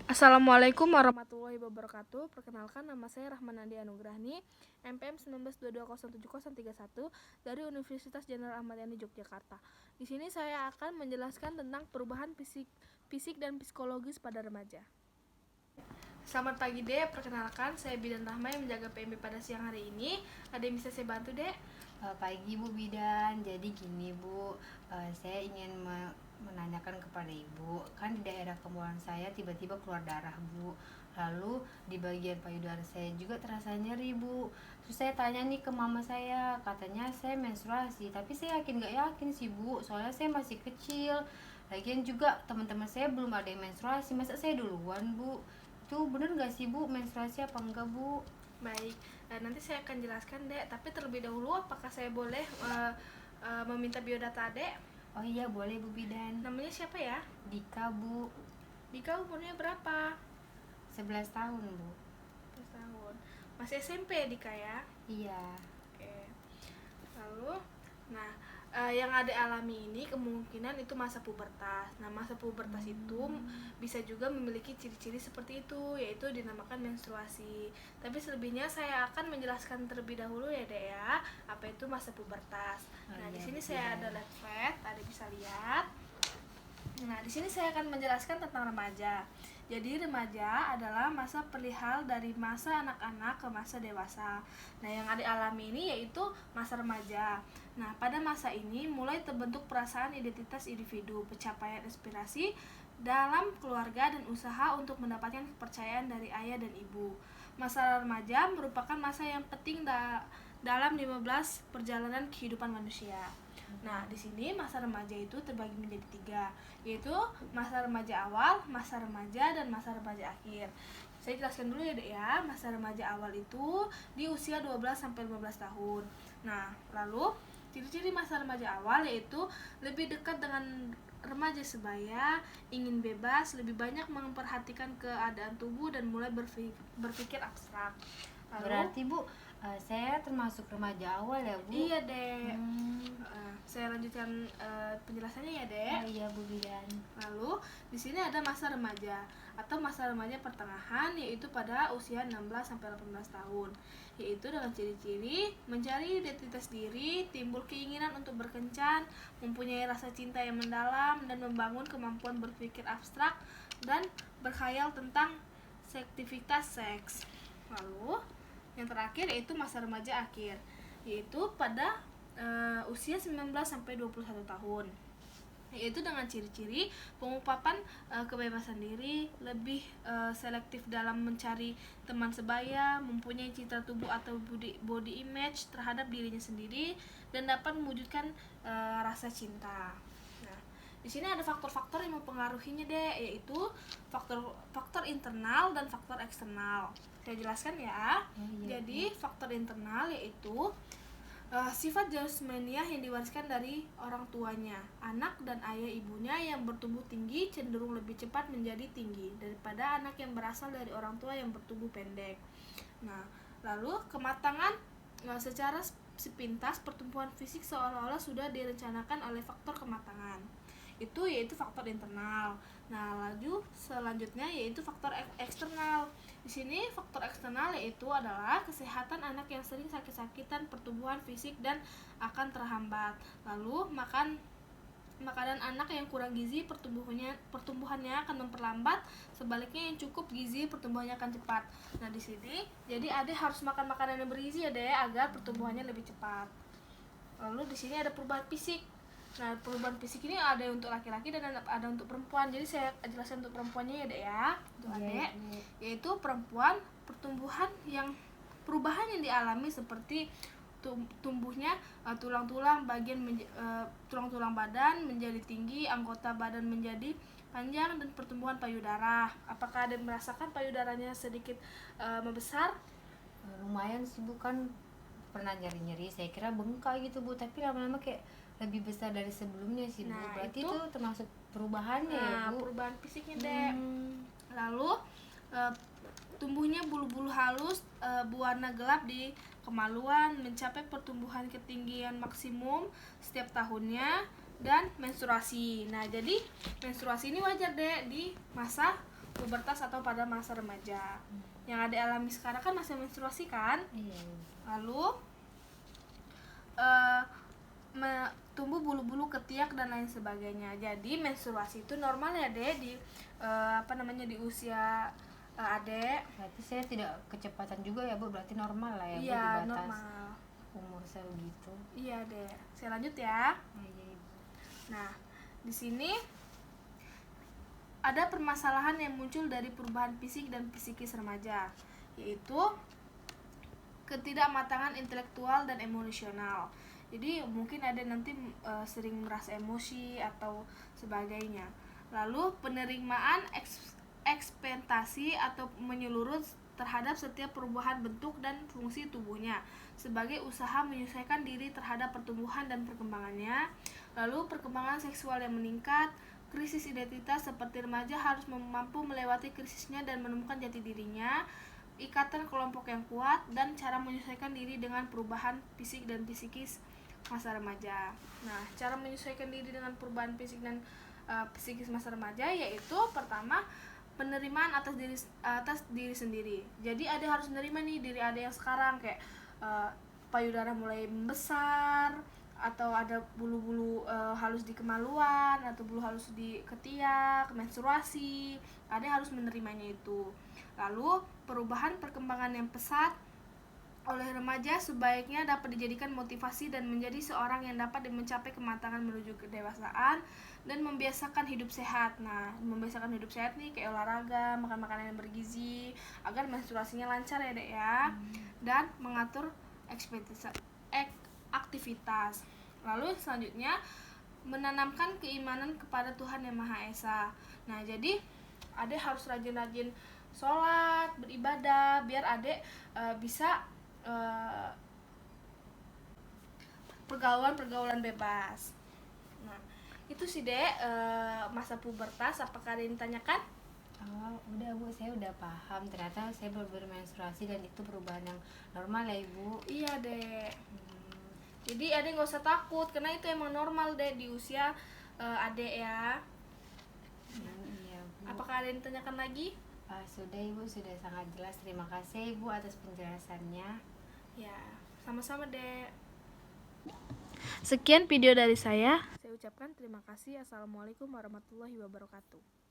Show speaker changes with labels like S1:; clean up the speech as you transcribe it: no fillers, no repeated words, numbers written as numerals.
S1: Assalamualaikum warahmatullahi wabarakatuh. Perkenalkan, nama saya Rahman Andi Anugrahni, MPM 19220731 dari Universitas Jenderal Ahmad Yani Yogyakarta. Di sini saya akan menjelaskan tentang perubahan fisik dan psikologis pada remaja. Selamat pagi, Dek. Perkenalkan, saya Bidan Rahma yang menjaga PMB pada siang hari ini. Ada yang bisa saya bantu, Dek?
S2: Pagi Bu Bidan, jadi gini Bu, saya ingin menanyakan kepada Ibu, kan di daerah kemuluan saya tiba-tiba keluar darah Bu, lalu di bagian payudara saya juga terasa nyeri Bu. Terus saya tanya nih ke mama saya, katanya saya menstruasi, tapi saya gak yakin sih Bu, soalnya saya masih kecil. Lagian juga teman-teman saya belum ada yang menstruasi, masa saya duluan Bu? Itu bener gak sih Bu, menstruasi apa enggak Bu?
S1: Baik, nanti saya akan jelaskan, Dek. Tapi terlebih dahulu, apakah saya boleh meminta biodata Dek?
S2: Oh iya boleh Bu Bidan.
S1: Namanya siapa ya?
S2: Dika Bu.
S1: Dika umurnya berapa?
S2: 11 tahun Bu.
S1: 11 tahun. Masih SMP Dika ya?
S2: Iya.
S1: Oke. Lalu, yang ada alami ini kemungkinan itu masa pubertas. Nah, masa pubertas itu bisa juga memiliki ciri-ciri seperti itu, yaitu dinamakan menstruasi. Tapi selebihnya saya akan menjelaskan terlebih dahulu ya, Dek ya, apa itu masa pubertas. Nah, di sini saya ada leaflet, ada bisa lihat. Nah, di sini saya akan menjelaskan tentang remaja. Jadi remaja adalah masa perihal dari masa anak-anak ke masa dewasa. Nah, yang adik alami ini yaitu masa remaja. Nah, pada masa ini mulai terbentuk perasaan identitas individu, pencapaian aspirasi dalam keluarga dan usaha untuk mendapatkan kepercayaan dari ayah dan ibu. Masa remaja merupakan masa yang penting dalam 15 perjalanan kehidupan manusia. Nah, di sini masa remaja itu terbagi menjadi 3, yaitu masa remaja awal, masa remaja, dan masa remaja akhir. Saya jelaskan dulu ya, Dek ya. Masa remaja awal itu di usia 12 sampai 15 tahun. Nah, lalu ciri-ciri masa remaja awal yaitu lebih dekat dengan remaja sebaya, ingin bebas, lebih banyak memperhatikan keadaan tubuh dan mulai berpikir abstrak. Lalu,
S2: berarti Bu, saya termasuk remaja awal ya Bu?
S1: Iya, Dek. Saya lanjutkan penjelasannya ya, Dek.
S2: Oh iya Bu Bidan.
S1: Lalu di sini ada masa remaja atau masa remaja pertengahan, yaitu pada usia 16 sampai 18 tahun. Yaitu dengan ciri-ciri mencari identitas diri, timbul keinginan untuk berkencan, mempunyai rasa cinta yang mendalam, dan membangun kemampuan berpikir abstrak dan berkhayal tentang aktivitas seks. Lalu yang terakhir yaitu masa remaja akhir, yaitu pada usia 19 sampai 21 tahun. Yaitu dengan ciri-ciri pengungkapan kebebasan diri, lebih selektif dalam mencari teman sebaya, mempunyai citra tubuh atau body image terhadap dirinya sendiri, dan dapat mewujudkan rasa cinta. Nah, di sini ada faktor-faktor yang mempengaruhinya, Dek, yaitu faktor internal dan faktor eksternal. Saya jelaskan ya. Jadi faktor internal yaitu sifat jasmaniah yang diwariskan dari orang tuanya. Anak dan ayah ibunya yang bertumbuh tinggi cenderung lebih cepat menjadi tinggi daripada anak yang berasal dari orang tua yang bertubuh pendek. Nah, lalu kematangan secara sepintas pertumbuhan fisik seolah-olah sudah direncanakan oleh faktor kematangan. Itu yaitu faktor internal. Nah, lalu selanjutnya yaitu faktor eksternal. Di sini faktor eksternal yaitu adalah kesehatan anak yang sering sakit-sakitan, pertumbuhan fisik dan akan terhambat. Lalu makanan anak yang kurang gizi pertumbuhannya akan memperlambat, sebaliknya yang cukup gizi pertumbuhannya akan cepat. Nah, di sini jadi Ade harus makan makanan yang bergizi ya, Dek, agar pertumbuhannya lebih cepat. Lalu di sini ada perubahan fisik. Nah, perubahan fisik ini ada untuk laki-laki dan ada untuk perempuan. Jadi saya jelaskan untuk perempuannya ya, Dek ya. Untuk Adek, yaitu perempuan perubahan yang dialami seperti tumbuhnya tulang-tulang tulang-tulang badan menjadi tinggi, anggota badan menjadi panjang, dan pertumbuhan payudara. Apakah Adek merasakan payudaranya sedikit membesar?
S2: Lumayan sih Bu, kan pernah nyeri-nyeri, saya kira bengkak gitu Bu, tapi lama-lama kayak lebih besar dari sebelumnya sih Bu. Berarti itu termasuk perubahannya ya Bu?
S1: Perubahan fisiknya, Dek. Lalu tumbuhnya bulu-bulu halus berwarna gelap di kemaluan, mencapai pertumbuhan ketinggian maksimum setiap tahunnya, dan menstruasi. Nah, jadi menstruasi ini wajar, Dek, di masa pubertas atau pada masa remaja. Yang Ade alami sekarang kan masih menstruasi kan?
S2: Iya.
S1: Lalu tumbuh bulu-bulu ketiak dan lain sebagainya. Jadi menstruasi itu normal ya Dek di di usia Adek.
S2: Berarti saya tidak kecepatan juga ya Bu, berarti normal lah ya Bu,
S1: Iya,
S2: di batas
S1: normal.
S2: umur saya begitu.
S1: Iya Dek. Saya lanjut ya.
S2: Iya Ibu.
S1: Nah, di sini ada permasalahan yang muncul dari perubahan fisik dan psikis remaja, yaitu ketidakmatangan intelektual dan emosional. Jadi mungkin ada nanti sering merasa emosi atau sebagainya. Lalu penerimaan ekspektasi atau menyeluruh terhadap setiap perubahan bentuk dan fungsi tubuhnya sebagai usaha menyesuaikan diri terhadap pertumbuhan dan perkembangannya. Lalu perkembangan seksual yang meningkat, krisis identitas seperti remaja harus mampu melewati krisisnya dan menemukan jati dirinya, ikatan kelompok yang kuat, dan cara menyesuaikan diri dengan perubahan fisik dan psikis masa remaja. Nah, cara menyesuaikan diri dengan perubahan fisik dan psikis masa remaja yaitu pertama penerimaan atas diri sendiri. Jadi Ade harus menerima nih diri Ade yang sekarang, kayak payudara mulai membesar, atau ada bulu-bulu halus di kemaluan, atau bulu halus di ketiak, menstruasi. Ade harus menerimanya itu. Lalu perubahan perkembangan yang pesat oleh remaja sebaiknya dapat dijadikan motivasi dan menjadi seorang yang dapat mencapai kematangan menuju kedewasaan dan membiasakan hidup sehat. Nah, membiasakan hidup sehat nih kayak olahraga, makan makanan yang bergizi agar menstruasinya lancar ya Dek ya. Dan mengatur aktivitas. Lalu selanjutnya menanamkan keimanan kepada Tuhan Yang Maha Esa. Nah, jadi Ade harus rajin-rajin sholat, beribadah biar Ade bisa pergaulan bebas. Nah, itu sih Dek masa pubertas. Apakah ada yang ditanyakan?
S2: Oh, udah Bu, saya udah paham. Ternyata saya baru bermenstruasi dan itu perubahan yang normal ya Ibu.
S1: Iya Dek. Jadi Ade nggak usah takut karena itu emang normal Dek di usia Ade ya.
S2: Iya Bu.
S1: Apakah ada yang ditanyakan lagi?
S2: Sudah Ibu, sudah sangat jelas. Terima kasih Ibu atas penjelasannya.
S1: Ya, sama-sama Dek. Sekian video dari saya. Saya ucapkan terima kasih. Assalamualaikum warahmatullahi wabarakatuh.